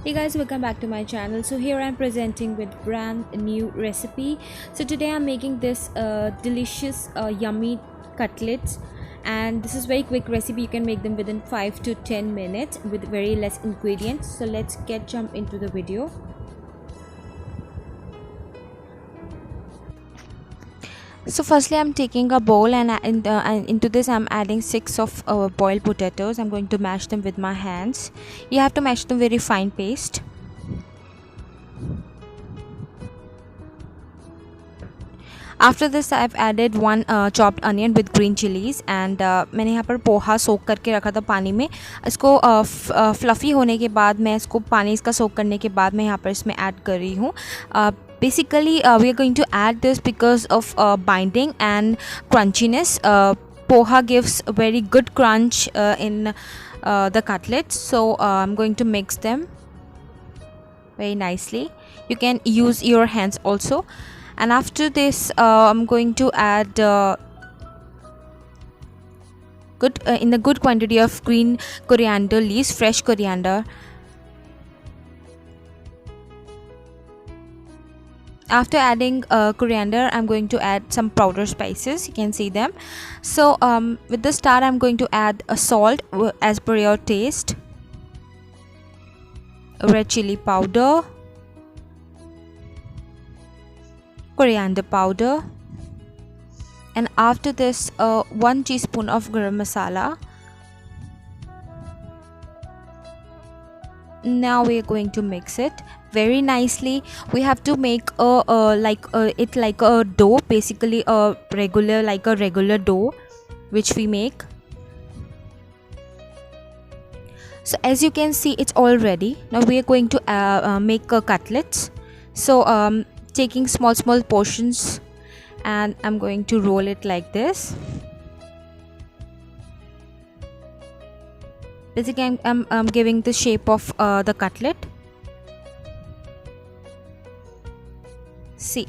Hey guys, welcome back to my channel. So here I'm presenting with brand new recipe. So today I'm making this delicious yummy cutlets, and this is very quick recipe. You can make them within 5 to 10 minutes with very less ingredients. So let's get jump into the video. So firstly I'm taking a bowl, and into this I'm adding 6 of boiled potatoes. I'm going to mash them with my hands. You have to mash them very fine paste. After this I have added one chopped onion with green chillies and मैंने यहाँ पर पोहा सोक करके रखा था पानी में. इसको fluffy होने के बाद मैं इसको पानी इसका सोक करने के बाद मैं यहाँ पर इसमें ऐड कर रही हूँ. Basically we are going to add this because of binding and crunchiness. Poha gives a very good crunch in the cutlets, so I'm going to mix them very nicely. You can use your hands also. And after this I'm going to add in a good quantity of green coriander leaves, fresh coriander. After adding coriander, I'm going to add some powder spices. You can see them. So with the start I'm going to add a salt as per your taste, red chili powder, coriander powder, and after this 1 teaspoon of garam masala. Now we are going to mix it very nicely. We have to make it like a dough, basically a regular dough which we make. So as you can see, it's all ready. Now we are going to make cutlets. So taking small portions, and I'm going to roll it like this. Basically I'm giving the shape of the cutlet. See,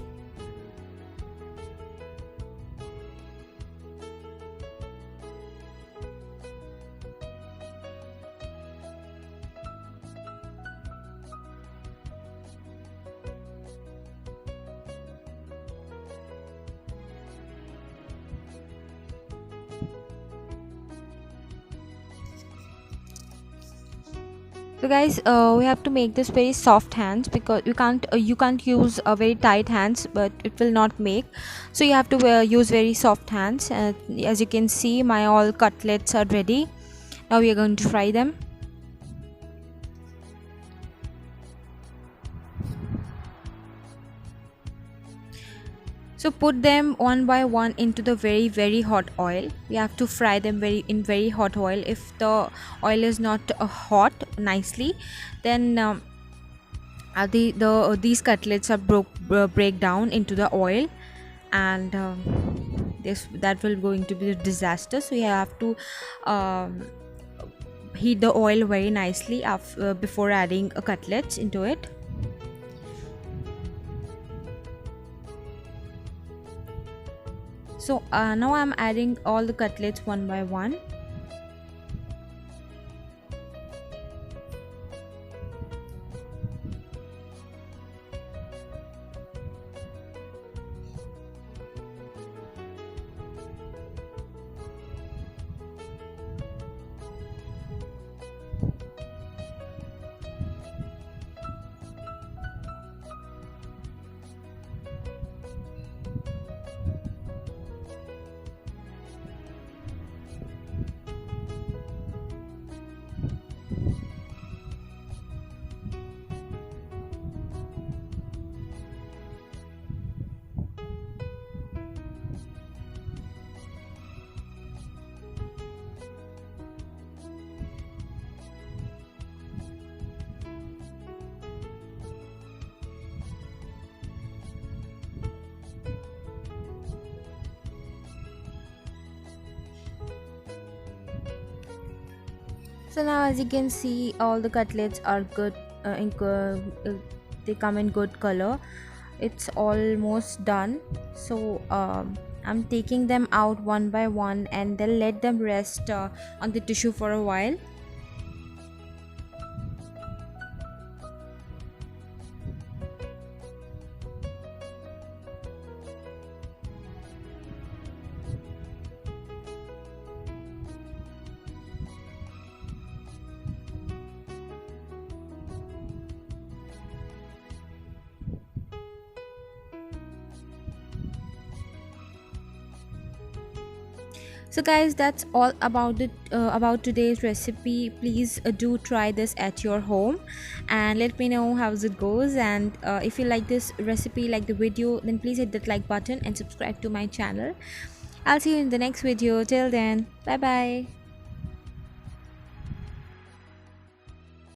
so guys, we have to make this very soft hands, because you can't use very tight hands, but it will not make. So you have to use very soft hands. As you can see, my all cutlets are ready. Now we are going to fry them. So put them one by one into the very hot oil. We have to fry them in very hot oil. If the oil is not hot nicely, then these cutlets are break down into the oil, and that will going to be a disaster. So you have to heat the oil very nicely before adding cutlets into it. So now I'm adding all the cutlets one by one. So now as you can see, all the cutlets are good, they come in good color. It's almost done. So I'm taking them out one by one, and then let them rest on the tissue for a while. So guys, that's all about the about today's recipe. Please do try this at your home and let me know how it goes. And if you like this recipe, like the video, then please hit that like button and subscribe to my channel. I'll see you in the next video. Till then, bye bye.